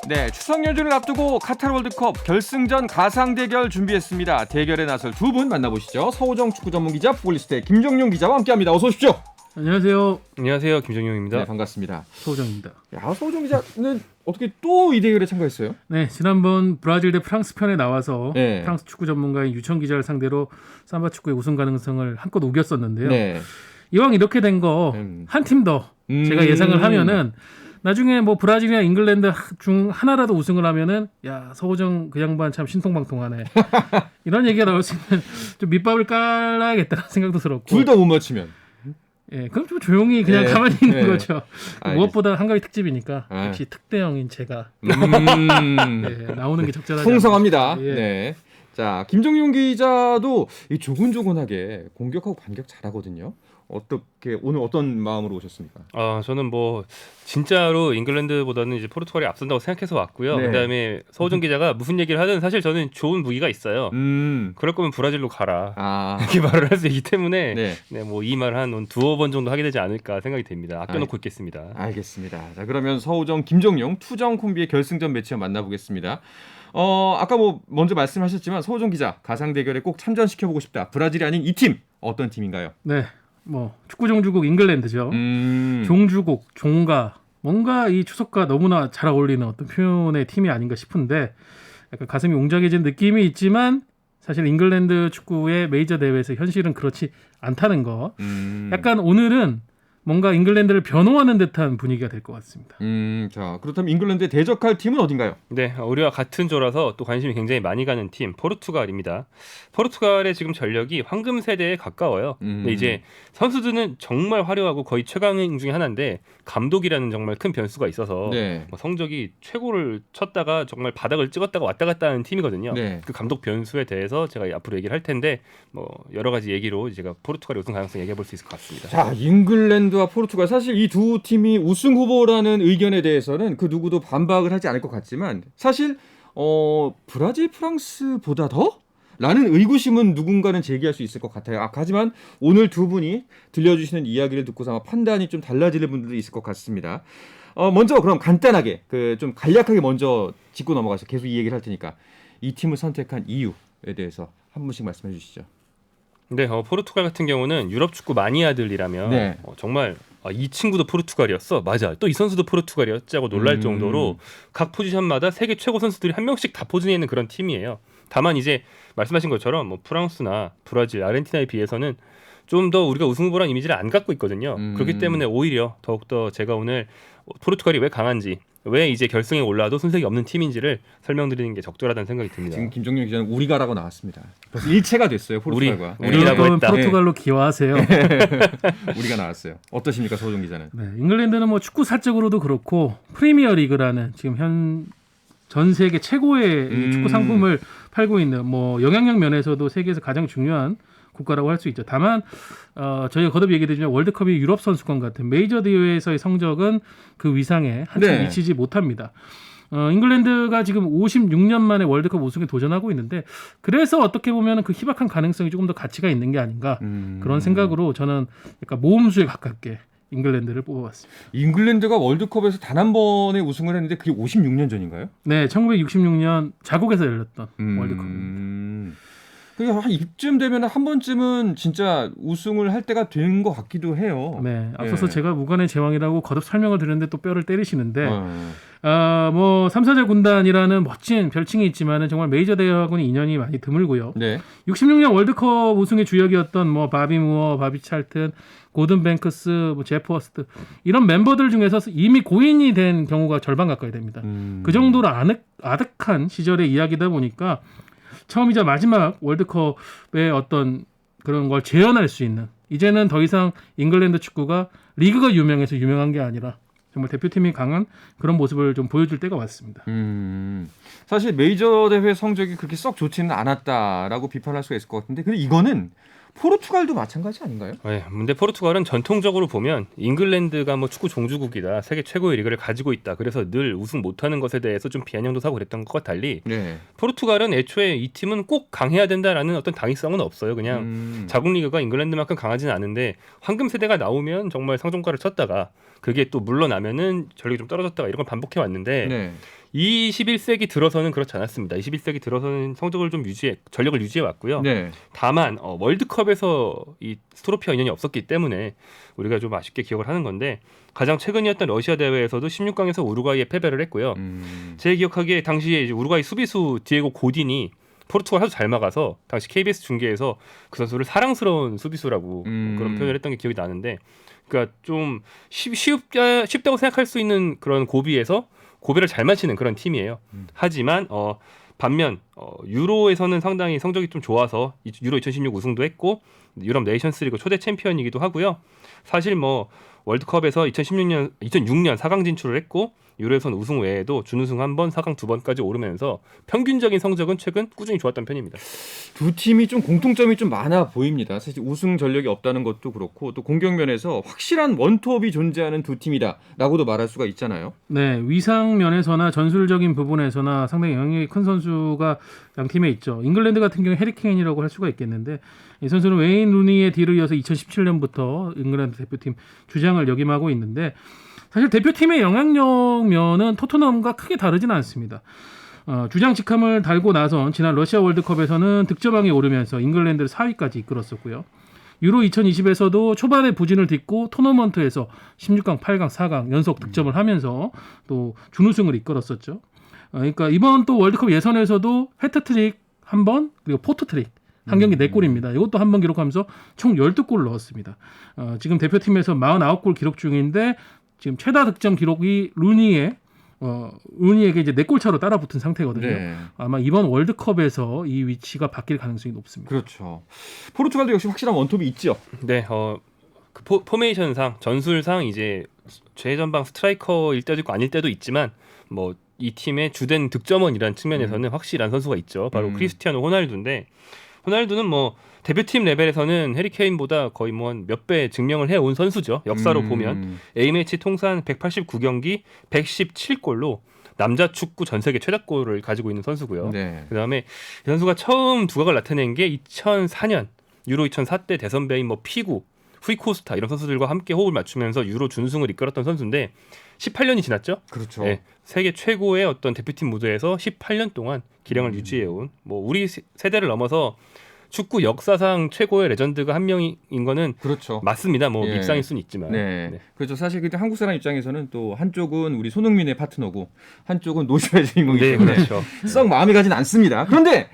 네, 추석 연휴를 앞두고 카타르 월드컵 결승전 가상 대결 준비했습니다. 대결에 나설 두 분 만나보시죠. 서호정 축구 전문 기자, 포글리스트의 김정용 기자와 함께합니다. 어서 오십시오. 안녕하세요. 안녕하세요, 김정용입니다. 네, 반갑습니다. 서호정입니다. 야, 서호정 기자는 어떻게 또 이 대결에 참가했어요? 네, 지난번 브라질 대 프랑스 편에 나와서 네. 프랑스 축구 전문가인 유천 기자를 상대로 삼바 축구의 우승 가능성을 한껏 우겼었는데요. 네. 이왕 이렇게 된 거 한 팀 더 제가 예상을 하면은 나중에 뭐 브라질이나 잉글랜드 중 하나라도 우승을 하면은 야, 서호정 그 양반 참 신통방통하네. 이런 얘기가 나올 수 있는 좀 밑밥을 깔아야겠다는 생각도 들었고. 둘 다 못 맞추면. 예, 그럼 좀 조용히 그냥 네. 가만히 있는 네. 거죠. 무엇보다 한가위 특집이니까 아. 역시 특대형인 제가 네, 나오는 게 적절하지 풍성합니다. 않나. 예. 네. 자, 김정용 기자도 이 조곤조곤하게 공격하고 반격 잘하거든요. 어떻게 오늘 어떤 마음으로 오셨습니까? 저는 뭐 진짜로 잉글랜드보다는 이제 포르투갈이 앞선다고 생각해서 왔고요. 네. 그다음에 서호정 기자가 무슨 얘기를 하든 사실 저는 좋은 무기가 있어요. 그럴 거면 브라질로 가라. 아, 이렇게 말을 할 수 있기 때문에 네. 뭐 이 말 한 두어 번 정도 하게 되지 않을까 생각이 됩니다. 아껴놓고 있겠습니다. 알겠습니다. 자, 그러면 서호정, 김정용 투정 콤비의 결승전 매치 만나보겠습니다. 아까 뭐 먼저 말씀하셨지만 서호정 기자 가상 대결에 꼭 참전시켜보고 싶다. 브라질이 아닌 이 팀 어떤 팀인가요? 네, 뭐 축구 종주국 잉글랜드죠. 종주국, 종가 뭔가 이 추석과 너무나 잘 어울리는 어떤 표현의 팀이 아닌가 싶은데 약간 가슴이 웅장해진 느낌이 있지만 사실 잉글랜드 축구의 메이저 대회에서 현실은 그렇지 않다는 거. 약간 오늘은 뭔가 잉글랜드를 변호하는 듯한 분위기가 될 것 같습니다. 자, 그렇다면 잉글랜드에 대적할 팀은 어딘가요? 네, 우리와 같은 조라서 또 관심이 굉장히 많이 가는 팀 포르투갈입니다. 포르투갈의 지금 전력이 황금 세대에 가까워요. 근데 이제 선수들은 정말 화려하고 거의 최강행 중에 하나인데 감독이라는 정말 큰 변수가 있어서 네. 뭐 성적이 최고를 쳤다가 정말 바닥을 찍었다가 왔다 갔다 하는 팀이거든요. 네. 그 감독 변수에 대해서 제가 앞으로 얘기를 할 텐데 뭐 여러 가지 얘기로 제가 포르투갈의 우승 가능성 얘기해 볼 수 있을 것 같습니다. 자, 잉글랜드와 포르투갈 사실 이 두 팀이 우승 후보라는 의견에 대해서는 그 누구도 반박을 하지 않을 것 같지만 사실 브라질, 프랑스보다 더? 라는 의구심은 누군가는 제기할 수 있을 것 같아요. 하지만 오늘 두 분이 들려주시는 이야기를 듣고서 아마 판단이 좀 달라질 분들도 있을 것 같습니다. 먼저 그럼 간단하게 좀 간략하게 먼저 짚고 넘어가서 계속 이 얘기를 할 테니까 이 팀을 선택한 이유에 대해서 한 분씩 말씀해 주시죠. 네, 포르투갈 같은 경우는 유럽 축구 마니아들이라면 네. 정말 이 친구도 포르투갈이었어. 맞아. 또 이 선수도 포르투갈이었지 하고 놀랄 정도로 각 포지션마다 세계 최고 선수들이 한 명씩 다 포진해 있는 그런 팀이에요. 다만 이제 말씀하신 것처럼 뭐 프랑스나 브라질, 아르헨티나에 비해서는 좀 더 우리가 우승 후보라는 이미지를 안 갖고 있거든요. 그렇기 때문에 오히려 더욱더 제가 오늘 포르투갈이 왜 강한지, 왜 이제 결승에 올라도 손색이 없는 팀인지를 설명드리는 게 적절하다는 생각이 듭니다. 지금 김정용 기자는 우리가라고 나왔습니다. 벌써 일체가 됐어요. 포르투갈과. 우리라고 그럼 했다. 포르투갈로 기화하세요. 우리가 나왔어요. 어떠십니까, 서호정 기자는? 네, 잉글랜드는 뭐 축구 사적으로도 그렇고 프리미어 리그라는 지금 전 세계 최고의 이 축구 상품을 팔고 있는 뭐 영향력 면에서도 세계에서 가장 중요한 국가라고 할 수 있죠. 다만 저희가 거듭 얘기드리면 월드컵이 유럽 선수권 같은 메이저 대회에서의 성적은 그 위상에 한참 미치지 못합니다. 잉글랜드가 지금 56년 만에 월드컵 우승에 도전하고 있는데 그래서 어떻게 보면 그 희박한 가능성이 조금 더 가치가 있는 게 아닌가 그런 생각으로 저는 약간 모험수에 가깝게 잉글랜드를 뽑아봤습니다. 잉글랜드가 월드컵에서 단 한 번의 우승을 했는데 그게 56년 전인가요? 네, 1966년 자국에서 열렸던 월드컵입니다. 그게 한 이쯤 되면 한 번쯤은 진짜 우승을 할 때가 된 것 같기도 해요. 네, 앞서서 제가 무관의 제왕이라고 거듭 설명을 드렸는데 또 뼈를 때리시는데 뭐 3사자 군단이라는 멋진 별칭이 있지만은 정말 메이저 대회하고는 인연이 많이 드물고요. 네. 66년 월드컵 우승의 주역이었던 뭐 바비 무어, 바비 찰튼, 고든 뱅크스, 뭐 제프 허스트 이런 멤버들 중에서 이미 고인이 된 경우가 절반 가까이 됩니다. 그 정도로 아득한 시절의 이야기다 보니까 처음이자 마지막 월드컵의 어떤 그런 걸 재현할 수 있는 이제는 더 이상 잉글랜드 축구가 리그가 유명해서 유명한 게 아니라 정말 대표팀이 강한 그런 모습을 좀 보여줄 때가 왔습니다. 사실 메이저 대회 성적이 그렇게 썩 좋지는 않았다라고 비판할 수가 있을 것 같은데 근데 이거는 포르투갈도 마찬가지 아닌가요? 네, 근데 포르투갈은 전통적으로 보면 잉글랜드가 뭐 축구 종주국이다, 세계 최고의 리그를 가지고 있다. 그래서 늘 우승 못하는 것에 대해서 좀 비아냥도 사고 그랬던 것과 달리 포르투갈은 애초에 이 팀은 꼭 강해야 된다라는 어떤 당위성은 없어요. 그냥 자국 리그가 잉글랜드만큼 강하지는 않은데 황금 세대가 나오면 정말 상종가를 쳤다가 그게 또 물러나면은 전력이 좀 떨어졌다가 이런 걸 반복해 왔는데 21세기 들어서는 그렇지 않았습니다. 21세기 들어서는 성적을 좀 전력을 유지해 왔고요. 네. 다만 월드컵에서 이 트로피와 인연이 없었기 때문에 우리가 좀 아쉽게 기억을 하는 건데 가장 최근이었던 러시아 대회에서도 16강에서 우루과이에 패배를 했고요. 제 기억하기에 당시에 이제 우루과이 수비수 디에고 고딘이 포르투갈 아주 잘 막아서 당시 KBS 중계에서 그 선수를 사랑스러운 수비수라고 그런 표현을 했던 게 기억이 나는데, 그러니까 좀 쉽다고 생각할 수 있는 그런 고비에서 고비를 잘 맞히는 그런 팀이에요. 하지만 반면 유로에서는 상당히 성적이 좀 좋아서 유로 2016 우승도 했고 유럽 네이션스리그 초대 챔피언이기도 하고요. 사실 뭐 월드컵에서 2006년 4강 진출을 했고 유로에서는 우승 외에도 준우승 1번, 4강 2번까지 오르면서 평균적인 성적은 최근 꾸준히 좋았던 편입니다. 두 팀이 좀 공통점이 좀 많아 보입니다. 사실 우승 전력이 없다는 것도 그렇고 또 공격면에서 확실한 원톱이 존재하는 두 팀이다라고도 말할 수가 있잖아요. 네, 위상 면에서나 전술적인 부분에서나 상당히 영향력이 큰 선수가 양 팀에 있죠. 잉글랜드 같은 경우 해리 케인이라고 할 수가 있겠는데 이 선수는 웨인 루니의 뒤를 이어서 2017년부터 잉글랜드 대표팀 주장을 역임하고 있는데 사실 대표팀의 영향력면은 토트넘과 크게 다르지는 않습니다. 주장 직함을 달고 나선 지난 러시아 월드컵에서는 득점왕에 오르면서 잉글랜드를 4위까지 이끌었었고요. 유로 2020에서도 초반에 부진을 딛고 토너먼트에서 16강, 8강, 4강 연속 득점을 하면서 또 준우승을 이끌었었죠. 그러니까 이번 또 월드컵 예선에서도 해트트릭 1번 그리고 포트트릭 한 경기 4골입니다. 이것도 한 번 기록하면서 총 12골 넣었습니다. 지금 대표팀에서 49골 기록 중인데 지금 최다 득점 기록이 루니에게 이제 4골 차로 따라붙은 상태거든요. 네. 아마 이번 월드컵에서 이 위치가 바뀔 가능성이 높습니다. 그렇죠. 포르투갈도 역시 확실한 원톱이 있죠. 네, 그 포메이션상 전술상 이제 최전방 스트라이커일 때도 있고 아닐 때도 있지만 뭐 이 팀의 주된 득점원이라는 측면에서는 확실한 선수가 있죠. 바로 크리스티아노 호날두인데 호날두는 뭐 대표팀 레벨에서는 해리 케인보다 거의 뭐 한 몇 배 증명을 해온 선수죠. 역사로 보면 A매치 통산 189경기 117골로 남자 축구 전 세계 최다골을 가지고 있는 선수고요. 네. 그다음에 이 선수가 처음 두각을 나타낸 게 2004년 유로 2004 때 대선배인 뭐 피구, 후이코스타 이런 선수들과 함께 호흡을 맞추면서 유로 준우승을 이끌었던 선수인데 18년이 지났죠. 그렇죠. 네, 세계 최고의 어떤 대표팀 무대에서 18년 동안 기량을 유지해온 뭐 우리 세대를 넘어서 축구 역사상 최고의 레전드가 한 명인 거는 그렇죠. 맞습니다. 뭐 예. 밉상일 수는 있지만. 네. 네. 그렇죠. 사실 그때 한국 사람 입장에서는 또 한쪽은 우리 손흥민의 파트너고 한쪽은 노쇼의 주인공이기 네, 때문에 그렇죠. 썩 마음에 가진 않습니다. 그런데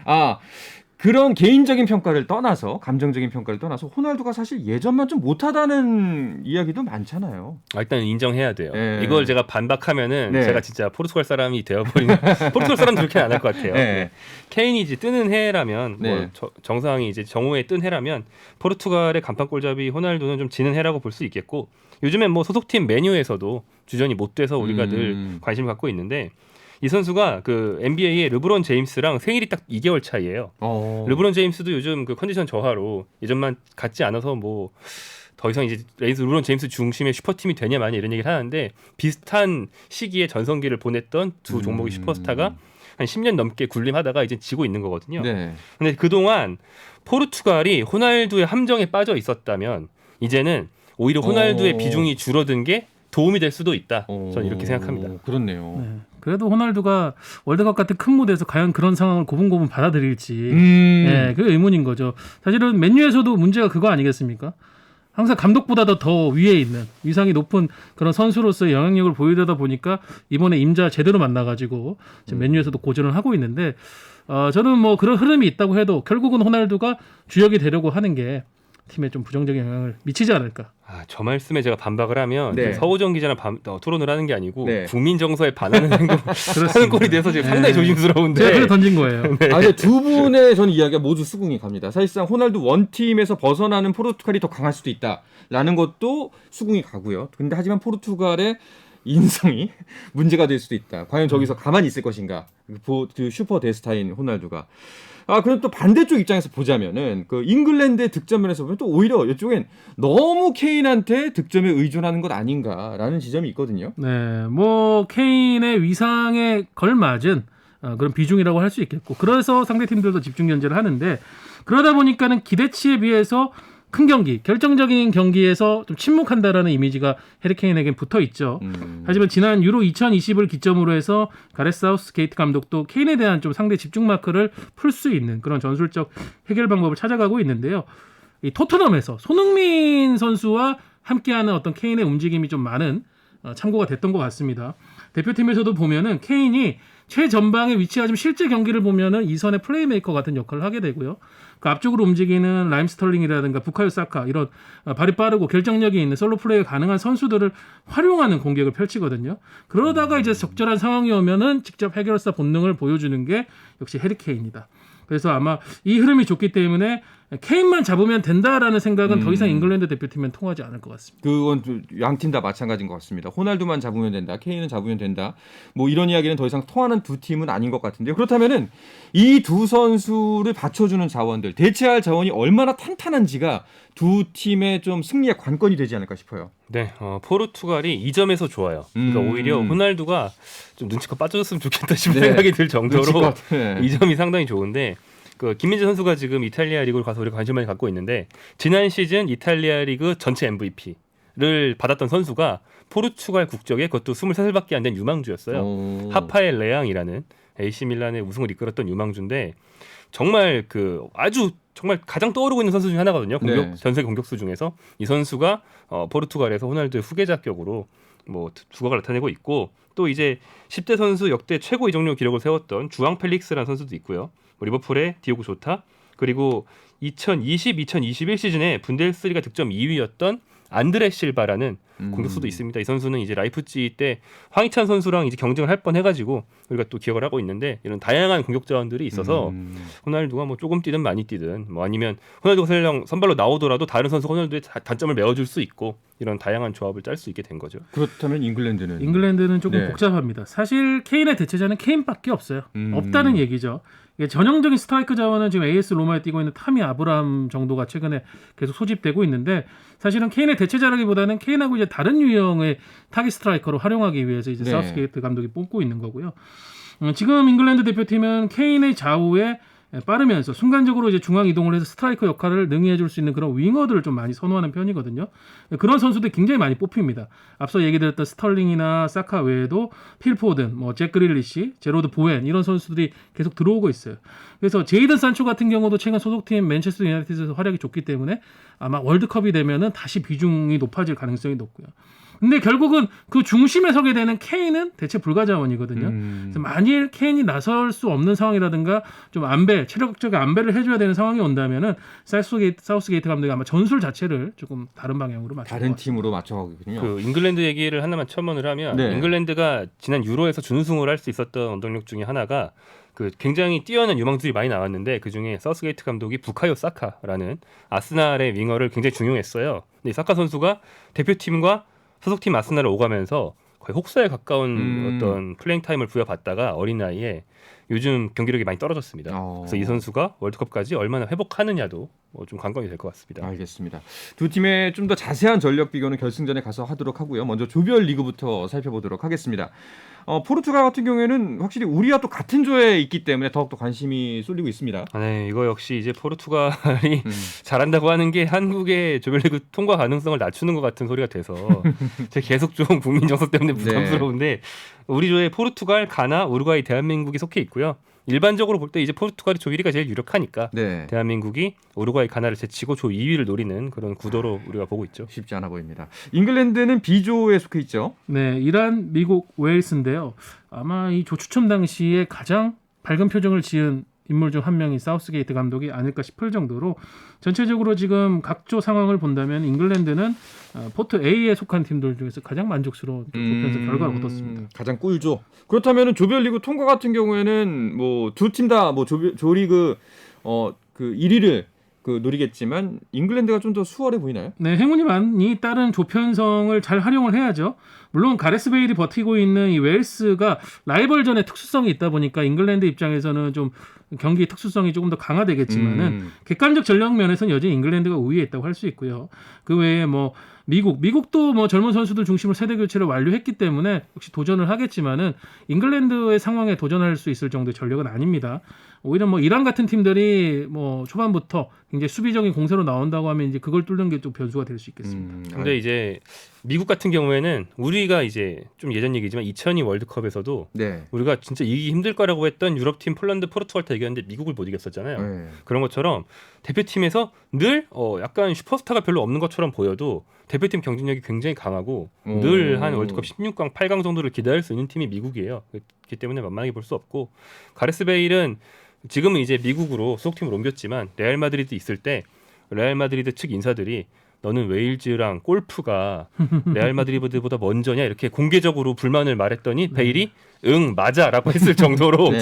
그런 개인적인 평가를 떠나서 감정적인 평가를 떠나서 호날두가 사실 예전만 좀 못하다는 이야기도 많잖아요. 일단 인정해야 돼요. 네. 이걸 제가 반박하면은 네. 제가 진짜 포르투갈 사람이 되어버리는 포르투갈 사람 그렇게 안 할 것 같아요. 네. 네. 케인이 이제 뜨는 해라면 네. 뭐 정상이 이제 정오에 뜬 해라면 포르투갈의 간판 골잡이 호날두는 좀 지는 해라고 볼 수 있겠고 요즘엔 뭐 소속팀 메뉴에서도 주전이 못 돼서 우리가 늘 관심을 갖고 있는데 이 선수가 그 NBA의 르브론 제임스랑 생일이 딱 2개월 차이예요. 르브론 제임스도 요즘 그 컨디션 저하로 예전만 같지 않아서 뭐 더 이상 이제 르브론 제임스 중심의 슈퍼팀이 되냐 마냐 이런 얘기를 하는데 비슷한 시기에 전성기를 보냈던 두 종목의 슈퍼스타가 한 10년 넘게 군림하다가 이제 지고 있는 거거든요. 네. 근데 그동안 포르투갈이 호날두의 함정에 빠져 있었다면 이제는 오히려 호날두의 비중이 줄어든 게 도움이 될 수도 있다. 저는 이렇게 생각합니다. 그렇네요. 네. 그래도 호날두가 월드컵 같은 큰 무대에서 과연 그런 상황을 고분고분 받아들일지 네, 그게 의문인 거죠. 사실은 맨유에서도 문제가 그거 아니겠습니까? 항상 감독보다도 더 위에 있는 위상이 높은 그런 선수로서의 영향력을 보이다 보니까 이번에 임자 제대로 만나가지고 지금 맨유에서도 고전을 하고 있는데 저는 뭐 그런 흐름이 있다고 해도 결국은 호날두가 주역이 되려고 하는 게 팀에 좀 부정적인 영향을 미치지 않을까. 저 말씀에 제가 반박을 하면 네. 서우정 기자랑 토론을 하는 게 아니고 네. 국민 정서에 반하는 행동 하는 꼴이 돼서 지금 상당히 조심스러운데. 제가 그래 던진 거예요. 근데 두 분의 저는 이야기가 모두 수긍이 갑니다. 사실상 호날두 원팀에서 벗어나는 포르투갈이 더 강할 수도 있다라는 것도 수긍이 가고요. 근데 하지만 포르투갈의 인성이 문제가 될 수도 있다. 과연 저기서 가만히 있을 것인가? 그 슈퍼 데스타인 호날두가. 그럼 또 반대쪽 입장에서 보자면은 그 잉글랜드의 득점면에서 보면 또 오히려 이쪽엔 너무 케인한테 득점에 의존하는 것 아닌가라는 지점이 있거든요. 네, 뭐 케인의 위상에 걸맞은 그런 비중이라고 할 수 있겠고, 그래서 상대 팀들도 집중 견제를 하는데 그러다 보니까는 기대치에 비해서 큰 경기, 결정적인 경기에서 좀 침묵한다라는 이미지가 해리 케인에겐 붙어 있죠. 하지만 지난 유로 2020을 기점으로 해서 가레스 사우스게이트 감독도 케인에 대한 좀 상대 집중 마크를 풀 수 있는 그런 전술적 해결 방법을 찾아가고 있는데요. 이 토트넘에서 손흥민 선수와 함께하는 어떤 케인의 움직임이 좀 많은 참고가 됐던 것 같습니다. 대표팀에서도 보면은 케인이 최전방에 위치하지만 실제 경기를 보면은 이선의 플레이메이커 같은 역할을 하게 되고요. 그 앞쪽으로 움직이는 라임 스털링이라든가 부카요 사카 이런 발이 빠르고 결정력이 있는 솔로 플레이가 가능한 선수들을 활용하는 공격을 펼치거든요. 그러다가 이제 적절한 상황이 오면은 직접 해결사 본능을 보여주는 게 역시 해리 케인이다. 그래서 아마 이 흐름이 좋기 때문에 케인만 잡으면 된다라는 생각은 더 이상 잉글랜드 대표팀은 통하지 않을 것 같습니다. 그건 양 팀 다 마찬가지인 것 같습니다. 호날두만 잡으면 된다, 케인은 잡으면 된다. 뭐 이런 이야기는 더 이상 통하는 두 팀은 아닌 것 같은데요. 그렇다면은 이 두 선수를 받쳐주는 자원들, 대체할 자원이 얼마나 탄탄한지가 두 팀의 좀 승리의 관건이 되지 않을까 싶어요. 네, 포르투갈이 이 점에서 좋아요. 그러니까 오히려 호날두가 좀 눈치껏 빠져줬으면 좋겠다 싶은 생각이 들 정도로 이 점이 상당히 좋은데 그 김민재 선수가 지금 이탈리아 리그로 가서 우리가 관심을 많이 갖고 있는데 지난 시즌 이탈리아 리그 전체 MVP를 받았던 선수가 포르투갈 국적의 그것도 23살밖에 안 된 유망주였어요. 하파엘 레앙이라는 AC 밀란의 우승을 이끌었던 유망주인데 정말 그 아주 정말 가장 떠오르고 있는 선수 중에 하나거든요. 전 세계 공격수 중에서 이 선수가 포르투갈에서 호날두의 후계자격으로 뭐 두각을 나타내고 있고 또 이제 10대 선수 역대 최고 이적료 기록을 세웠던 주앙 펠릭스라는 선수도 있고요. 리버풀의 디오고 조타 그리고 2020-2021 시즌에 분데스리가 득점 2위였던 안드레 실바라는 공격수도 있습니다. 이 선수는 이제 라이프치히 때 황희찬 선수랑 이제 경쟁을 할 뻔해가지고 우리가 또 기억을 하고 있는데 이런 다양한 공격 자원들이 있어서 호날두가 뭐 조금 뛰든 많이 뛰든 뭐 아니면 호날두가 설령 선발로 나오더라도 다른 선수 호날두의 단점을 메워줄 수 있고 이런 다양한 조합을 짤 수 있게 된 거죠. 그렇다면 잉글랜드는 조금 복잡합니다. 사실 케인의 대체자는 케인밖에 없어요. 없다는 얘기죠. 전형적인 스트라이크 자원은 지금 AS 로마에 뛰고 있는 타미 아브람 정도가 최근에 계속 소집되고 있는데 사실은 케인의 대체자라기보다는 케인하고 이제 다른 유형의 타깃 스트라이커로 활용하기 위해서 이제 사우스게이트 감독이 뽑고 있는 거고요. 지금 잉글랜드 대표팀은 케인의 좌우에 빠르면서 순간적으로 이제 중앙 이동을 해서 스트라이커 역할을 능히 해줄 수 있는 그런 윙어들을 좀 많이 선호하는 편이거든요. 그런 선수들이 굉장히 많이 뽑힙니다. 앞서 얘기 드렸던 스털링이나 사카 외에도 필 포든, 잭 그릴리시, 제로드 보엔 이런 선수들이 계속 들어오고 있어요. 그래서 제이든 산초 같은 경우도 최근 소속팀 맨체스터 유나이티드에서 활약이 좋기 때문에 아마 월드컵이 되면은 다시 비중이 높아질 가능성이 높고요. 근데 결국은 그 중심에 서게 되는 케인은 대체 불가자원이거든요. 그래서 만일 케인이 나설 수 없는 상황이라든가 좀 체력적 안배를 해줘야 되는 상황이 온다면은 사우스게이트 감독이 아마 전술 자체를 조금 다른 방향으로 다른 팀으로 맞춰가거든요. 그 잉글랜드 얘기를 하나만 첨언을 하면 잉글랜드가 지난 유로에서 준우승을 할 수 있었던 원동력 중에 하나가 그 굉장히 뛰어난 유망주들이 많이 나왔는데 그 중에 사우스게이트 감독이 부카요 사카라는 아스날의 윙어를 굉장히 중용했어요. 근데 이 사카 선수가 대표팀과 소속팀 아스날을 오가면서 거의 혹사에 가까운 어떤 플레잉 타임을 부여받다가 어린 나이에 요즘 경기력이 많이 떨어졌습니다. 그래서 이 선수가 월드컵까지 얼마나 회복하느냐도 좀 관건이 될 것 같습니다. 알겠습니다. 두 팀의 좀 더 자세한 전력 비교는 결승전에 가서 하도록 하고요. 먼저 조별 리그부터 살펴보도록 하겠습니다. 포르투갈 같은 경우에는 확실히 우리와 또 같은 조에 있기 때문에 더욱더 관심이 쏠리고 있습니다. 네, 이거 역시 이제 포르투갈이 잘한다고 하는 게 한국의 조별리그 통과 가능성을 낮추는 것 같은 소리가 돼서 제가 계속 좀 국민 정서 때문에 부담스러운데 우리 조에 포르투갈, 가나, 우루과이, 대한민국이 속해 있고요. 일반적으로 볼 때 이제 포르투갈이 조 1위가 제일 유력하니까 대한민국이 우루과이, 가나를 제치고 조 2위를 노리는 그런 구도로 우리가 보고 있죠. 쉽지 않아 보입니다. 잉글랜드는 B조에 속해 있죠. 네, 이란, 미국, 웨일스인데요. 아마 이 조 추첨 당시에 가장 밝은 표정을 지은 인물 중 한 명이 사우스게이트 감독이 아닐까 싶을 정도로 전체적으로 지금 각조 상황을 본다면 잉글랜드는 포트 A에 속한 팀들 중에서 가장 만족스러운 조편에서 결과를 얻었습니다. 가장 꿀조. 그렇다면 조별리그 통과 같은 경우에는 뭐 두 팀 다 뭐 조리그 그 1위를 노리겠지만 잉글랜드가 좀 더 수월해 보이나요? 네, 행운이 많이 따른 조편성을 잘 활용을 해야죠. 물론 가레스 베일이 버티고 있는 이 웨일스가 라이벌전의 특수성이 있다 보니까 잉글랜드 입장에서는 좀 경기 특수성이 조금 더 강화되겠지만은 객관적 전력 면에서는 여전히 잉글랜드가 우위에 있다고 할 수 있고요. 그 외에 뭐 미국도 뭐 젊은 선수들 중심으로 세대 교체를 완료했기 때문에 역시 도전을 하겠지만은 잉글랜드의 상황에 도전할 수 있을 정도의 전력은 아닙니다. 오히려 뭐 이란 같은 팀들이 뭐 초반부터 굉장히 수비적인 공세로 나온다고 하면 이제 그걸 뚫는 게 좀 변수가 될 수 있겠습니다. 근데 이제 미국 같은 경우에는 우리가 이제 좀 예전 얘기지만 2002 월드컵에서도 네. 우리가 진짜 이기기 힘들 거라고 했던 유럽팀 폴란드, 포르투갈도 이겼는데 미국을 못 이겼었잖아요. 네. 그런 것처럼 대표팀에서 늘 약간 슈퍼스타가 별로 없는 것처럼 보여도 대표팀 경쟁력이 굉장히 강하고 늘 한 월드컵 16강, 8강 정도를 기다릴 수 있는 팀이 미국이에요. 그렇기 때문에 만만하게 볼 수 없고 가레스 베일은 지금은 이제 미국으로 소속팀을 옮겼지만 레알 마드리드 있을 때 레알 마드리드 측 인사들이 너는 웨일즈랑 골프가 레알 마드리드보다 먼저냐 이렇게 공개적으로 불만을 말했더니 베일이 응 맞아라고 했을 정도로 네.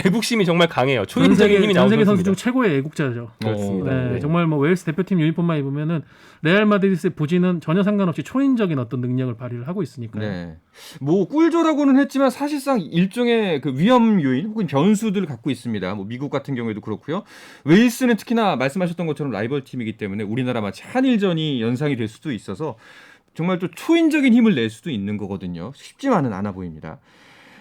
애국심이 정말 강해요. 초인적인 힘이 전 나오는 세계 선수 중 선수입니다. 최고의 애국자죠. 그렇습니다. 네, 네. 정말 뭐 웨일스 대표팀 유니폼만 입으면은 레알 마드리드의 부진은 전혀 상관없이 초인적인 어떤 능력을 발휘를 하고 있으니까요. 네. 뭐 꿀조라고는 했지만 사실상 일종의 그 위험 요인 혹은 변수들을 갖고 있습니다. 뭐 미국 같은 경우에도 그렇고요. 웨일스는 특히나 말씀하셨던 것처럼 라이벌 팀이기 때문에 우리나라 마치 한일전이 연상이 될 수도 있어서 정말 또 초인적인 힘을 낼 수도 있는 거거든요. 쉽지만은 않아 보입니다.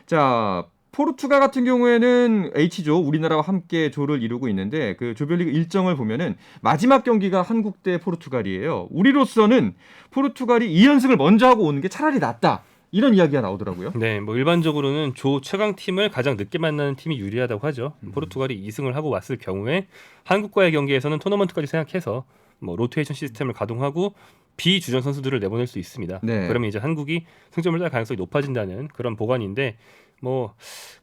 자, 포르투갈 같은 경우에는 H조 우리나라와 함께 조를 이루고 있는데 그 조별리그 일정을 보면은 마지막 경기가 한국 대 포르투갈이에요. 우리로서는 포르투갈이 2연승을 먼저 하고 오는 게 차라리 낫다. 이런 이야기가 나오더라고요. 네, 뭐 일반적으로는 조 최강 팀을 가장 늦게 만나는 팀이 유리하다고 하죠. 포르투갈이 2승을 하고 왔을 경우에 한국과의 경기에서는 토너먼트까지 생각해서 뭐 로테이션 시스템을 가동하고 비주전 선수들을 내보낼 수 있습니다. 네. 그러면 이제 한국이 승점을 딸 가능성이 높아진다는 그런 보관인데 뭐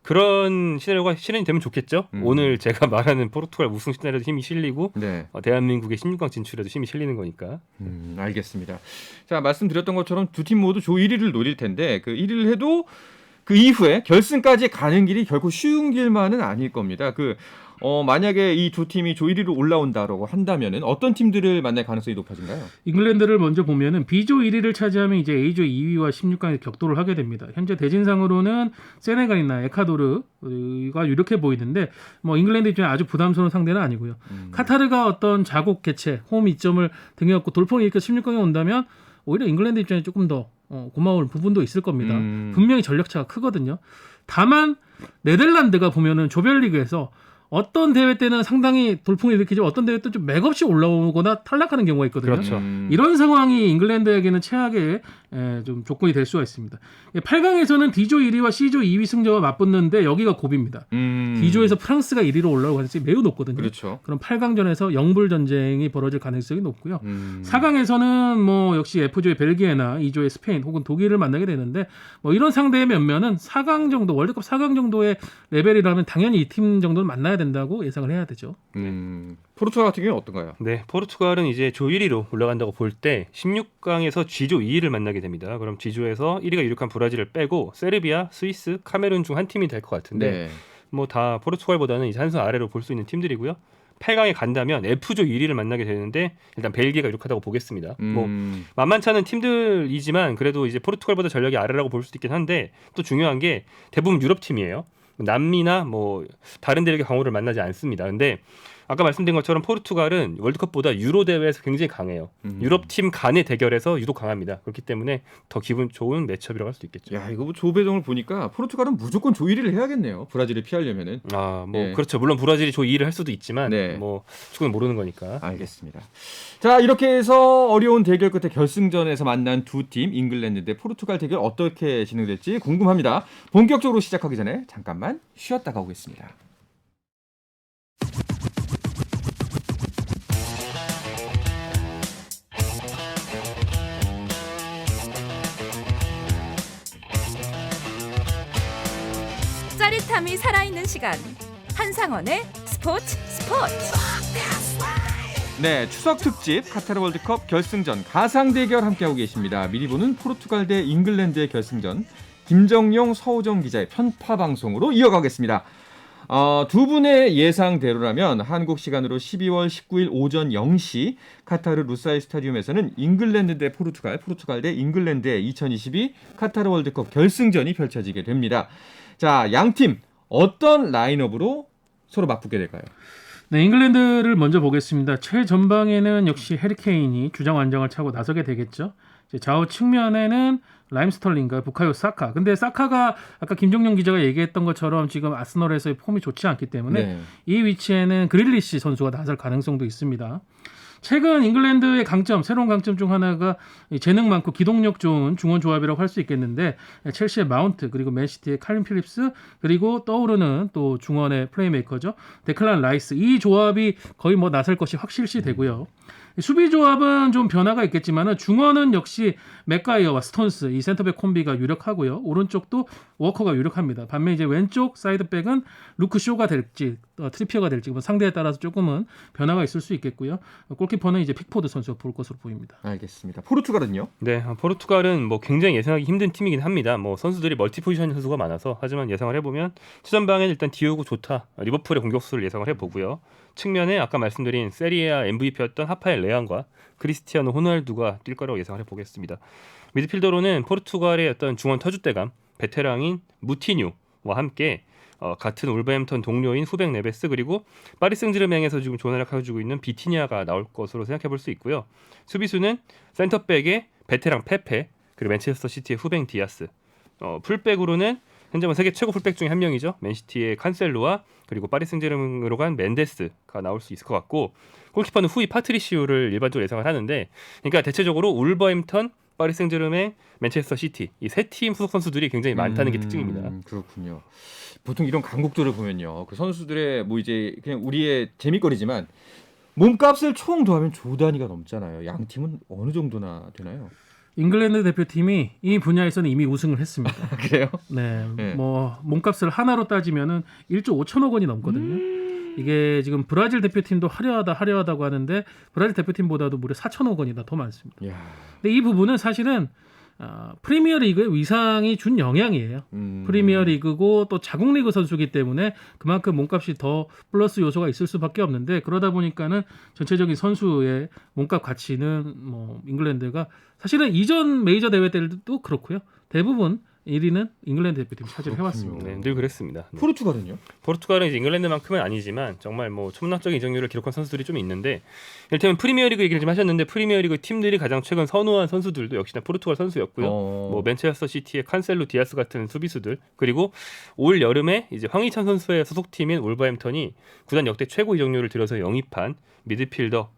그런 시나리오가 실현이 되면 좋겠죠. 오늘 제가 말하는 포르투갈 우승 시나리오도 힘이 실리고 네. 대한민국의 16강 진출에도 힘이 실리는 거니까. 알겠습니다. 자, 말씀드렸던 것처럼 두 팀 모두 조 1위를 노릴 텐데 그 1위를 해도 그 이후에 결승까지 가는 길이 결코 쉬운 길만은 아닐 겁니다. 만약에 이 두 팀이 조 1위로 올라온다라고 한다면은 어떤 팀들을 만날 가능성이 높아진가요? 잉글랜드를 먼저 보면은 B조 1위를 차지하면 이제 A조 2위와 16강에 격돌을 하게 됩니다. 현재 대진상으로는 세네갈이나 에콰도르가 유력해 보이는데 뭐 잉글랜드 입장에 아주 부담스러운 상대는 아니고요. 카타르가 어떤 자국 개최, 홈 이점을 등에 업고 돌풍을 일으켜 16강에 온다면 오히려 잉글랜드 입장에 조금 더 고마울 부분도 있을 겁니다. 분명히 전력차가 크거든요. 다만 네덜란드가 보면은 조별리그에서 어떤 대회 때는 상당히 돌풍을 일으키지만 어떤 대회 때 좀 맥없이 올라오거나 탈락하는 경우가 있거든요. 그렇죠. 이런 상황이 잉글랜드에게는 최악의 좀 조건이 될 수가 있습니다. 8강에서는 D조 1위와 C조 2위 승자와 맞붙는데 여기가 고비입니다. D조에서 프랑스가 1위로 올라올 가능성이 매우 높거든요. 그렇죠. 그럼 8강전에서 영불 전쟁이 벌어질 가능성이 높고요. 4강에서는 뭐 역시 F조의 벨기에나 E조의 스페인 혹은 독일을 만나게 되는데 뭐 이런 상대의 면면은 4강 정도 월드컵 4강 정도의 레벨이라면 당연히 이 팀 정도는 만나야 된다고 예상을 해야 되죠. 포르투갈 같은 경우는 어떤가요? 네, 포르투갈은 이제 조 1위로 올라간다고 볼 때 16강에서 G조 2위를 만나게 됩니다. 그럼 G조에서 1위가 유력한 브라질을 빼고 세르비아, 스위스, 카메룬 중 한 팀이 될 것 같은데 네. 뭐 다 포르투갈보다는 이제 한 수 아래로 볼 수 있는 팀들이고요. 8강에 간다면 F조 1위를 만나게 되는데 일단 벨기에가 유력하다고 보겠습니다. 뭐 만만치 않은 팀들이지만 그래도 이제 포르투갈보다 전력이 아래라고 볼 수도 있긴 한데 또 중요한 게 대부분 유럽 팀이에요. 남미나 뭐 다른 대륙의 강호를 만나지 않습니다. 근데 아까 말씀드린 것처럼 포르투갈은 월드컵보다 유로 대회에서 굉장히 강해요. 유럽 팀 간의 대결에서 유독 강합니다. 그렇기 때문에 더 기분 좋은 매치업이라고 할 수도 있겠죠. 야, 이거 뭐 조 배정을 보니까 포르투갈은 무조건 조 1위를 해야겠네요. 브라질을 피하려면은. 뭐 네. 그렇죠. 물론 브라질이 조 2위를 할 수도 있지만 네. 뭐 축구는 모르는 거니까. 알겠습니다. 자, 이렇게 해서 어려운 대결 끝에 결승전에서 만난 두 팀, 잉글랜드 대 포르투갈 대결 어떻게 진행될지 궁금합니다. 본격적으로 시작하기 전에 잠깐만 쉬었다가 오겠습니다. 짜릿함이 살아있는 시간 한상원의 스포츠 네, 추석 특집 카타르 월드컵 결승전 가상 대결 함께하고 계십니다. 미리 보는 포르투갈 대 잉글랜드의 결승전 김정용 서우정 기자의 편파 방송으로 이어가겠습니다. 두 분의 예상대로라면 한국 시간으로 12월 19일 오전 0시 카타르 루사일 스타디움에서는 잉글랜드 대 포르투갈 대 잉글랜드의 2022 카타르 월드컵 결승전이 펼쳐지게 됩니다. 자, 양팀 어떤 라인업으로 서로 맞붙게 될까요? 네, 잉글랜드를 먼저 보겠습니다. 최전방에는 역시 해리케인이 주장 완장을 차고 나서게 되겠죠. 이제 좌우 측면에는 라임 스털링과 부카요 사카. 근데 사카가 아까 김종용 기자가 얘기했던 것처럼 지금 아스널에서의 폼이 좋지 않기 때문에 네. 이 위치에는 그릴리시 선수가 나설 가능성도 있습니다. 최근 잉글랜드의 강점, 새로운 강점 중 하나가 이 재능 많고 기동력 좋은 중원 조합이라고 할 수 있겠는데 첼시의 마운트 그리고 맨시티의 칼린 필립스 그리고 떠오르는 또 중원의 플레이메이커죠. 데클란 라이스 이 조합이 거의 뭐 나설 것이 확실시 되고요. 수비 조합은 좀 변화가 있겠지만 중원은 역시 맥가이어와 스톤스 이 센터백 콤비가 유력하고요. 오른쪽도 워커가 유력합니다. 반면 이제 왼쪽 사이드백은 루크 쇼가 될지 트리피어가 될지 상대에 따라서 조금은 변화가 있을 수 있겠고요. 골키퍼는 이제 픽포드 선수가 볼 것으로 보입니다. 알겠습니다. 포르투갈은요? 네, 포르투갈은 뭐 굉장히 예상하기 힘든 팀이긴 합니다. 뭐 선수들이 멀티 포지션 선수가 많아서 하지만 예상을 해보면 최전방에는 일단 디오고 조타, 리버풀의 공격수를 예상을 해보고요. 측면에 아까 말씀드린 세리에아 MVP였던 하파엘 레앙과 크리스티아노 호날두가 뛸 거라고 예상을 해보겠습니다. 미드필더로는 포르투갈의 어떤 중원 터줏대감 베테랑인 무티뉴와 함께 같은 울버햄턴 동료인 후백 네베스 그리고 파리 생제르맹에서 지금 좋은 활약을 가지고 있는 비티니아가 나올 것으로 생각해 볼 수 있고요. 수비수는 센터백의 베테랑 페페 그리고 맨체스터 시티의 후백 디아스. 풀백으로는 현재 세계 최고 풀백 중에 한 명이죠. 맨시티의 칸셀로와 그리고 파리 생제르맹으로 간 멘데스가 나올 수 있을 것 같고 골키퍼는 후이 파트리시오를 일반적으로 예상을 하는데 그러니까 대체적으로 울버햄턴, 파리 생제르맹, 맨체스터 시티 이 세 팀 소속 선수들이 굉장히 많다는 게 특징입니다. 그렇군요. 보통 이런 강국들을 보면요, 그 선수들의 뭐 이제 그냥 우리의 재미거리지만 몸값을 총 더하면 조 단위가 넘잖아요. 양 팀은 어느 정도나 되나요? 잉글랜드 대표팀이 이 분야에서는 이미 우승을 했습니다. 그래요? 네, 네. 뭐 몸값을 하나로 따지면은 1조 5천억 원이 넘거든요. 이게 지금 브라질 대표팀도 화려하다고 하는데 브라질 대표팀보다도 무려 4천억 원이나 더 많습니다. 야. 근데 이 부분은 사실은 프리미어리그의 위상이 준 영향이에요. 프리미어리그고 또 자국리그 선수기 때문에 그만큼 몸값이 더 플러스 요소가 있을 수밖에 없는데 그러다 보니까는 전체적인 선수의 몸값 가치는 뭐 잉글랜드가 사실은 이전 메이저 대회 때도 그렇고요. 대부분 1위는 잉글랜드 대표팀이 차지를 해왔습니다. 네, 늘 그랬습니다. 네. 포르투갈은요? 포르투갈은 이제 잉글랜드만큼은 아니지만 정말 뭐 천문학적인 이적률을 기록한 선수들이 좀 있는데 이를테면 프리미어리그 얘기를 좀 하셨는데 프리미어리그 팀들이 가장 최근 선호한 선수들도 역시나 포르투갈 선수였고요. 뭐 맨체스터 시티의 칸셀로 디아스 같은 수비수들 그리고 올 여름에 이제 황희찬 선수의 소속팀인 울버햄턴이 구단 역대 최고 이적률을 들여서 영입한 미드필더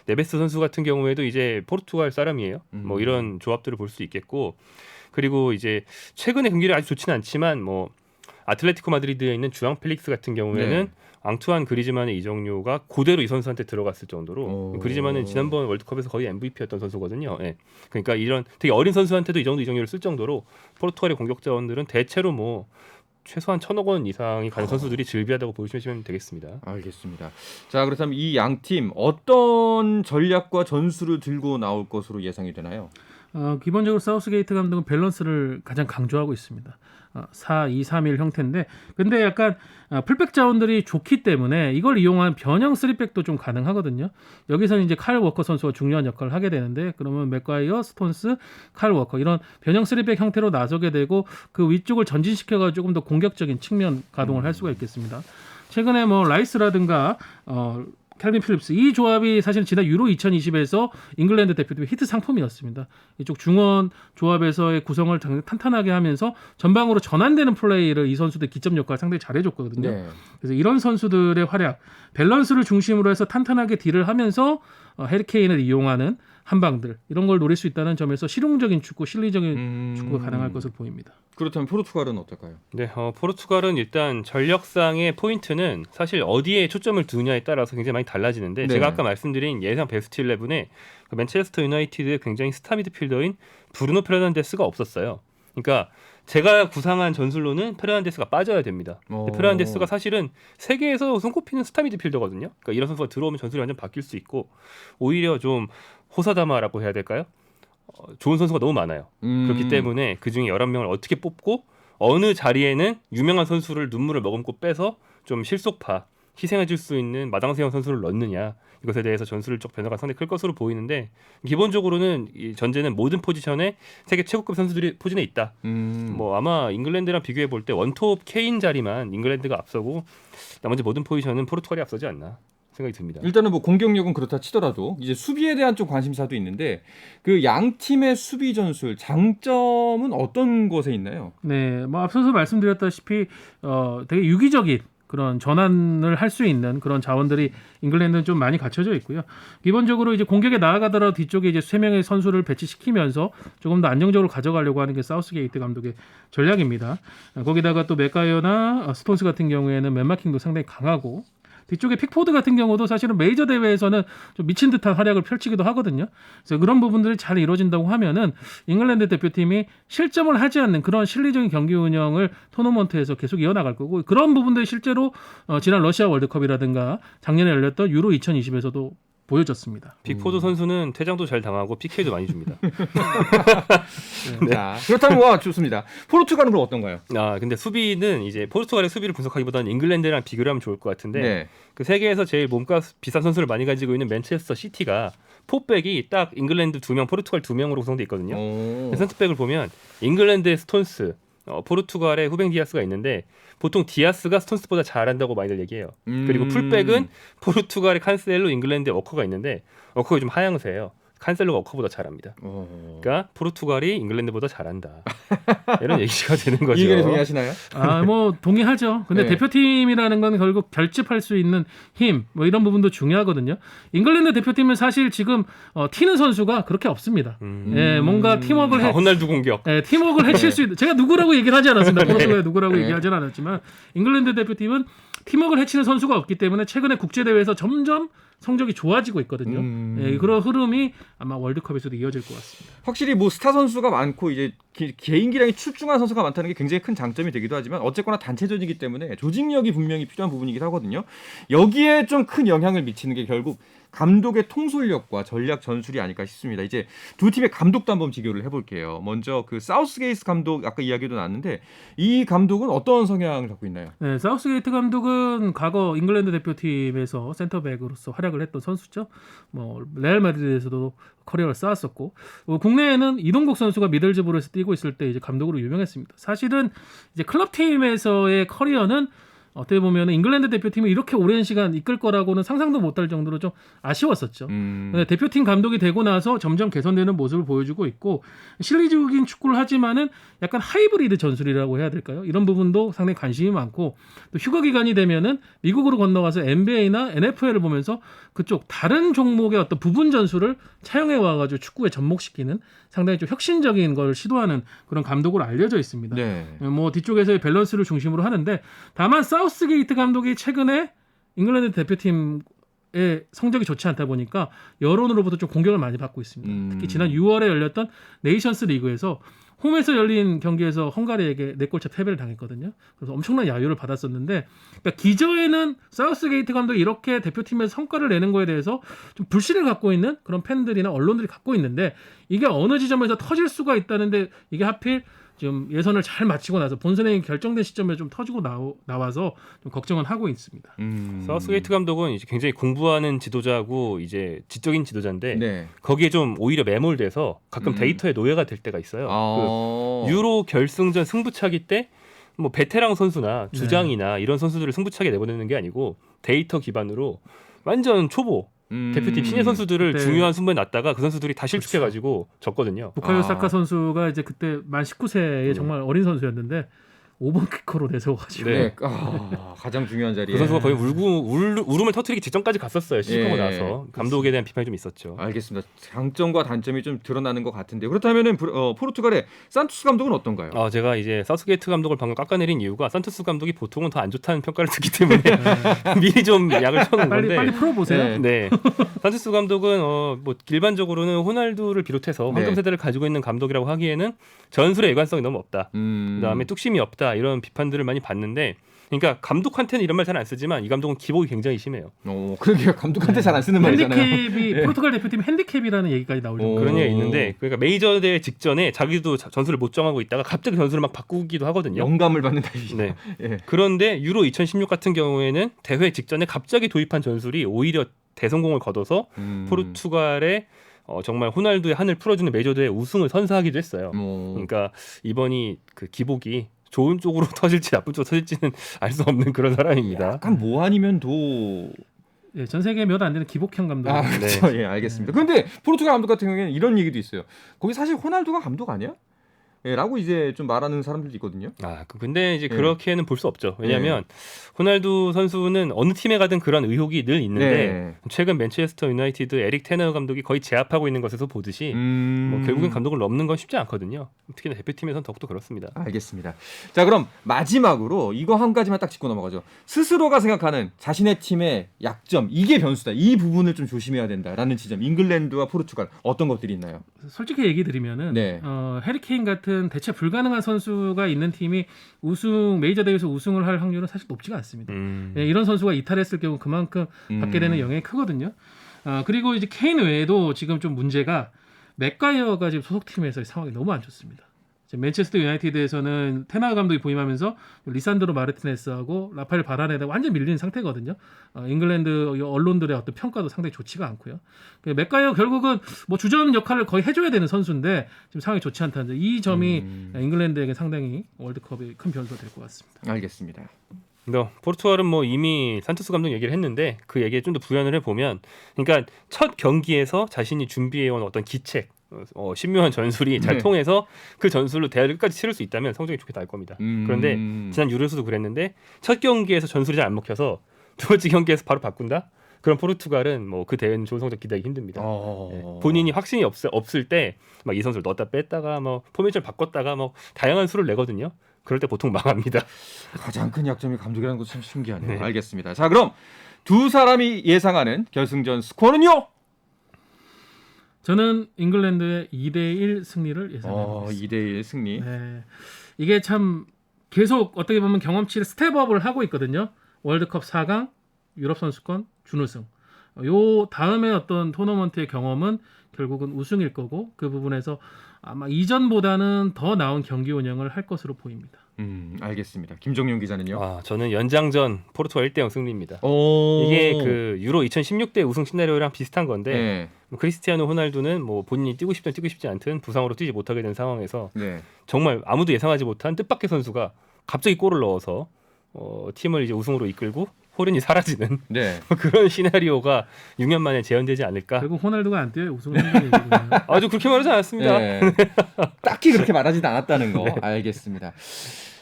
네베스 선수 같은 경우에도 이제 포르투갈 사람이에요. 뭐 이런 조합들을 볼 수 있겠고 그리고 이제 최근의 경기를 아주 좋지는 않지만 뭐 아틀레티코 마드리드에 있는 주앙 펠릭스 같은 경우에는 앙투안 그리즈만의 이적료가 그대로 이 선수한테 들어갔을 정도로 그리즈만은 지난번 월드컵에서 거의 MVP였던 선수거든요. 예. 그러니까 이런 되게 어린 선수한테도 이 정도 이적료를 쓸 정도로 포르투갈의 공격 자원들은 대체로 뭐 최소한 1,000억 원 이상이 가는 선수들이 즐비하다고 보시면 되겠습니다. 알겠습니다. 자, 그렇다면 이 양 팀 어떤 전략과 전술을 들고 나올 것으로 예상이 되나요? 기본적으로 사우스게이트 감독은 밸런스를 가장 강조하고 있습니다. 4-2-3-1 형태인데 근데 약간 풀백 자원들이 좋기 때문에 이걸 이용한 변형 3백도 좀 가능하거든요. 여기서는 이제 칼 워커 선수가 중요한 역할을 하게 되는데 그러면 맥과이어, 스톤스, 칼 워커 이런 변형 3백 형태로 나서게 되고 그 위쪽을 전진시켜가지고 조금 더 공격적인 측면 가동을 할 수가 있겠습니다. 최근에 뭐 라이스라든가 캘빈 필립스 이 조합이 사실 지난 유로 2020에서 잉글랜드 대표팀의 히트 상품이었습니다. 이쪽 중원 조합에서의 구성을 탄탄하게 하면서 전방으로 전환되는 플레이를 이 선수들 기점 역할을 상당히 잘해줬거든요. 네. 그래서 이런 선수들의 활약, 밸런스를 중심으로 해서 탄탄하게 딜을 하면서 해리케인을 이용하는 한방들 이런 걸 노릴 수 있다는 점에서 실용적인 축구, 실리적인 축구가 가능할 것으로 보입니다. 그렇다면 포르투갈은 어떨까요? 네, 포르투갈은 일단 전력상의 포인트는 사실 어디에 초점을 두느냐에 따라서 굉장히 많이 달라지는데 네. 제가 아까 말씀드린 예상 베스트 11에 그 맨체스터 유나이티드의 굉장히 스타 미드필더인 브루노 페르난데스가 없었어요. 그러니까 제가 구상한 전술로는 페르난데스가 빠져야 됩니다. 근데 페르난데스가 사실은 세계에서 손꼽히는 스타 미드필더거든요. 그러니까 이런 선수가 들어오면 전술이 완전 바뀔 수 있고 오히려 좀 호사다마라고 해야 될까요? 좋은 선수가 너무 많아요. 그렇기 때문에 그중에 11명을 어떻게 뽑고 어느 자리에는 유명한 선수를 눈물을 머금고 빼서 좀 실속파 희생해줄 수 있는 마당새형 선수를 넣느냐 이것에 대해서 전술적 변화가 상당히 클 것으로 보이는데 기본적으로는 이 전제는 모든 포지션에 세계 최고급 선수들이 포진해 있다. 뭐 아마 잉글랜드랑 비교해 볼 때 원톱 케인 자리만 잉글랜드가 앞서고 나머지 모든 포지션은 포르투갈이 앞서지 않나 생각이 듭니다. 일단은 뭐 공격력은 그렇다 치더라도 이제 수비에 대한 좀 관심사도 있는데 그 양 팀의 수비 전술 장점은 어떤 것에 있나요? 네, 뭐 앞서서 말씀드렸다시피 되게 유기적인 그런 전환을 할 수 있는 그런 자원들이 잉글랜드는 좀 많이 갖춰져 있고요. 기본적으로 이제 공격에 나아가더라도 뒤쪽에 이제 3명의 선수를 배치시키면서 조금 더 안정적으로 가져가려고 하는 게 사우스게이트 감독의 전략입니다. 거기다가 또 맥가이어나 스톤스 같은 경우에는 맨마킹도 상당히 강하고 뒤쪽에 픽포드 같은 경우도 사실은 메이저 대회에서는 좀 미친 듯한 활약을 펼치기도 하거든요. 그래서 그런 부분들이 잘 이루어진다고 하면은 잉글랜드 대표팀이 실점을 하지 않는 그런 실리적인 경기 운영을 토너먼트에서 계속 이어나갈 거고 그런 부분들이 실제로 지난 러시아 월드컵이라든가 작년에 열렸던 유로 2020에서도 보여줬습니다. 빅포드 선수는 퇴장도 잘 당하고 PK도 많이 줍니다. 자, 그렇다면 와 좋습니다. 포르투갈은 그럼 어떤가요? 아 근데 수비는 이제 포르투갈의 수비를 분석하기보다는 잉글랜드랑 비교를 하면 좋을 것 같은데 네. 그 세계에서 제일 몸값 비싼 선수를 많이 가지고 있는 맨체스터 시티가 포백이 딱 잉글랜드 2명, 포르투갈 2명으로 구성돼 있거든요. 센터백을 보면 잉글랜드의 스톤스, 포르투갈의 후벤 디아스가 있는데 보통 디아스가 스톤스보다 잘한다고 많이들 얘기해요. 그리고 풀백은 포르투갈의 칸셀로, 잉글랜드의 워커가 있는데 워커가 좀 하향세예요. 칸셀로가 워커보다 잘합니다. 그러니까 포르투갈이 잉글랜드보다 잘한다. 이런 얘기가 되는 거죠. 이 의견에 동의하시나요? 뭐 동의하죠. 근데 네. 대표팀이라는 건 결국 결집할 수 있는 힘, 뭐 이런 부분도 중요하거든요. 잉글랜드 대표팀은 사실 지금 튀는 선수가 그렇게 없습니다. 예, 뭔가 팀워크를 호날두 공격. 예, 팀워크를 해칠 수 있는 제가 누구라고 얘기를 하지 않았습니다. 포르투갈의 누구라고 얘기하지는 않았지만 잉글랜드 대표팀은 팀워크를 해치는 선수가 없기 때문에 최근에 국제 대회에서 점점 성적이 좋아지고 있거든요. 예, 그런 흐름이 아마 월드컵에서도 이어질 것 같습니다. 확실히 뭐 스타 선수가 많고 이제 개인 기량이 출중한 선수가 많다는 게 굉장히 큰 장점이 되기도 하지만 어쨌거나 단체전이기 때문에 조직력이 분명히 필요한 부분이기도 하거든요. 여기에 좀 큰 영향을 미치는 게 결국 감독의 통솔력과 전략 전술이 아닐까 싶습니다. 이제 두 팀의 감독도 한번 비교를 해볼게요. 먼저 그 사우스게이트 감독 아까 이야기도 나왔는데 이 감독은 어떤 성향을 갖고 있나요? 네, 사우스게이트 감독은 과거 잉글랜드 대표팀에서 센터백으로서 활약을 했던 선수죠. 뭐 레알 마드리드에서도 커리어를 쌓았었고 국내에는 이동국 선수가 미들즈브로에서 뛰고 있을 때 이제 감독으로 유명했습니다. 사실은 이제 클럽 팀에서의 커리어는 어떻게 보면 잉글랜드 대표팀이 이렇게 오랜 시간 이끌 거라고는 상상도 못할 정도로 좀 아쉬웠었죠. 근데 대표팀 감독이 되고 나서 점점 개선되는 모습을 보여주고 있고 실리적인 축구를 하지만은 약간 하이브리드 전술이라고 해야 될까요? 이런 부분도 상당히 관심이 많고 또 휴가 기간이 되면은 미국으로 건너가서 NBA나 NFL을 보면서 그쪽 다른 종목의 어떤 부분 전술을 차용해 와가지고 축구에 접목시키는 상당히 좀 혁신적인 걸 시도하는 그런 감독으로 알려져 있습니다. 네. 뭐 뒤쪽에서의 밸런스를 중심으로 하는데 다만 사우스게이트 감독이 최근에 잉글랜드 대표팀의 성적이 좋지 않다 보니까 여론으로부터 좀 공격을 많이 받고 있습니다. 특히 지난 6월에 열렸던 네이션스 리그에서 홈에서 열린 경기에서 헝가리에게 4골차 패배를 당했거든요. 그래서 엄청난 야유를 받았었는데 그러니까 기저에는 사우스게이트 감독이 이렇게 대표팀에서 성과를 내는 거에 대해서 좀 불신을 갖고 있는 그런 팬들이나 언론들이 갖고 있는데 이게 어느 지점에서 터질 수가 있다는데 이게 하필 지금 예선을 잘 마치고 나서 본선에 결정된 시점에 좀 터지고 나와서 좀 걱정은 하고 있습니다. 사우스게이트 감독은 이제 굉장히 공부하는 지도자고 이제 지적인 지도자인데 네. 거기에 좀 오히려 매몰돼서 가끔 데이터의 노예가 될 때가 있어요. 그 유로 결승전 승부차기 때 뭐 베테랑 선수나 주장이나 이런 선수들을 승부차게 내보내는 게 아니고 데이터 기반으로 완전 초보 대표팀 신예 선수들을 네. 중요한 순번에 놨다가 그 선수들이 다 실축해가지고 졌거든요. 부카요 사카 선수가 이제 그때 만 19세의 정말 어린 선수였는데 5번 키커로 내세워가지고 네. 가장 중요한 자리에 그 선수가 거의 울음을 터뜨리기 직전까지 갔었어요. 시작하고 예, 나서 감독에 대한 비판이 좀 있었죠. 알겠습니다. 장점과 단점이 좀 드러나는 것 같은데 그렇다면은 포르투갈의 산투스 감독은 어떤가요? 제가 이제 사우스게이트 감독을 방금 깎아내린 이유가 산토스 감독이 보통은 더 안 좋다는 평가를 듣기 때문에 미리 좀 약을 쳐놓은 건데 빨리 풀어보세요. 네. 산토스 감독은 뭐 일반적으로는 호날두를 비롯해서 황금 세대를 가지고 있는 감독이라고 하기에는 전술의 일관성이 너무 없다. 그다음에 뚝심이 없다. 이런 비판들을 많이 받는데 그러니까 감독한테는 이런 말 잘 안 쓰지만 이 감독은 기복이 굉장히 심해요. 그러게요. 감독한테 잘 안 쓰는 말이잖아요. 핸디캡이 예. 포르투갈 대표팀 핸디캡이라는 얘기까지 나올 정도. 그런 오. 얘기가 있는데 그러니까 메이저 대회 직전에 자기도 전술을 못 정하고 있다가 갑자기 전술을 막 바꾸기도 하거든요. 영감을 받는 타입이죠. 네. 예. 그런데 유로 2016 같은 경우에는 대회 직전에 갑자기 도입한 전술이 오히려 대성공을 거둬서 포르투갈의 정말 호날두의 한을 풀어주는 메이저 대회 우승을 선사하기도 했어요. 그러니까 이번이 그 기복이 좋은 쪽으로 터질지 나쁜 쪽으로 터질지는 알 수 없는 그런 사람입니다. 약간 뭐 아니면 도 예, 전 세계에 몇 안 되는 기복형 감독. 그렇죠. 예, 알겠습니다. 그런데 포르투갈 감독 같은 경우에는 이런 얘기도 있어요. 거기 사실 호날두가 감독 아니야? 예, 라고 이제 좀 말하는 사람들도 있거든요. 근데 이제 예. 그렇게는 볼 수 없죠. 왜냐하면 호날두 선수는 어느 팀에 가든 그런 의혹이 늘 있는데 네. 최근 맨체스터 유나이티드 에릭 테너 감독이 거의 제압하고 있는 것에서 보듯이 뭐 결국엔 감독을 넘는 건 쉽지 않거든요. 특히나 대표팀에서는 더욱더 그렇습니다. 알겠습니다. 자, 그럼 마지막으로 이거 한 가지만 딱 짚고 넘어가죠. 스스로가 생각하는 자신의 팀의 약점, 이게 변수다. 이 부분을 좀 조심해야 된다라는 지점. 잉글랜드와 포르투갈 어떤 것들이 있나요? 솔직히 얘기 드리면은 네. 해리 케인 같은 대체 불가능한 선수가 있는 팀이 메이저 대회에서 우승을 할 확률은 사실 높지가 않습니다. 예, 이런 선수가 이탈했을 경우 그만큼 받게 되는 영향이 크거든요. 그리고 이제 케인 외에도 지금 좀 문제가 맥가이어가 지금 소속팀에서 상황이 너무 안 좋습니다. 맨체스터 유나이티드에서는 테나 감독이 부임하면서 리산드로 마르티네스하고 라파엘 바라네가 완전 밀리는 상태거든요. 잉글랜드 언론들의 어떤 평가도 상당히 좋지가 않고요. 맥가이어 결국은 뭐 주전 역할을 거의 해줘야 되는 선수인데 지금 상황이 좋지 않다는 점. 이 점이 잉글랜드에게 상당히 월드컵에 큰 변수가 될 것 같습니다. 알겠습니다. 포르투갈은 뭐 이미 산토스 감독 얘기를 했는데 그 얘기에 좀 더 부연을 해보면 그러니까 첫 경기에서 자신이 준비해온 어떤 기책 신묘한 전술이 잘 네. 통해서 그 전술로 대회를 끝까지 치를 수 있다면 성적이 좋게 나올 겁니다. 그런데 지난 유로에서도 그랬는데 첫 경기에서 전술이 잘 안 먹혀서 두 번째 경기에서 바로 바꾼다? 그럼 포르투갈은 뭐 그 대회는 좋은 성적 기대하기 힘듭니다. 본인이 확신이 없을 때 막 이 선수를 넣었다 뺐다가 뭐 포메이션을 바꿨다가 뭐 다양한 수를 내거든요. 그럴 때 보통 망합니다. 가장 큰 약점이 감독이라는 것도 참 신기하네요. 네. 알겠습니다. 자, 그럼 두 사람이 예상하는 결승전 스코어는요? 저는 잉글랜드의 2대1 승리를 예상합니다. 2대1 승리. 네. 이게 참 계속 어떻게 보면 경험치를 스텝업을 하고 있거든요. 월드컵 4강, 유럽 선수권 준우승. 요 다음에 어떤 토너먼트의 경험은 결국은 우승일 거고 그 부분에서 아마 이전보다는 더 나은 경기 운영을 할 것으로 보입니다. 알겠습니다. 김종윤 기자는요? 저는 연장전 포르투갈 1대0 승리입니다. 오. 이게 그 유로 2016대 우승 시나리오랑 비슷한 건데 네. 크리스티아노 호날두는 뭐 본인이 뛰고 싶든 뛰고 싶지 않든 부상으로 뛰지 못하게 된 상황에서 네. 정말 아무도 예상하지 못한 뜻밖의 선수가 갑자기 골을 넣어서 팀을 이제 우승으로 이끌고 호련이 사라지는 네. 그런 시나리오가 6년 만에 재현되지 않을까? 결국 호날두가 안 뛰어요. 우승을 한다는 얘기군요. 아주 그렇게 말하지 않았습니다. 네. 딱히 그렇게 말하지도 않았다는 거. 알겠습니다.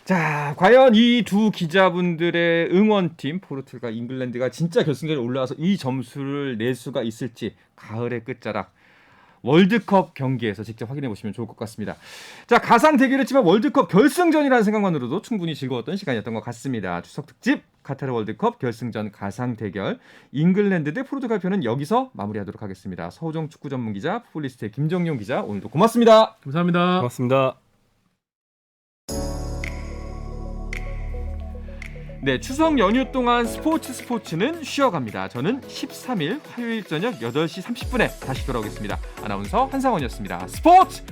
자, 과연 이 두 기자분들의 응원팀 포르투갈, 잉글랜드가 진짜 결승전에 올라와서 이 점수를 낼 수가 있을지 가을의 끝자락 월드컵 경기에서 직접 확인해 보시면 좋을 것 같습니다. 자, 가상 대결이었지만 월드컵 결승전이라는 생각만으로도 충분히 즐거웠던 시간이었던 것 같습니다. 추석 특집 카타르 월드컵 결승전 가상 대결 잉글랜드 대 포르투갈 편은 여기서 마무리하도록 하겠습니다. 서우정 축구 전문 기자, 풋볼리스트의 김정용 기자, 오늘도 고맙습니다. 감사합니다. 고맙습니다. 네, 추석 연휴 동안 스포츠는 쉬어갑니다. 저는 13일 화요일 저녁 8시 30분에 다시 돌아오겠습니다. 아나운서 한상원이었습니다. 스포츠!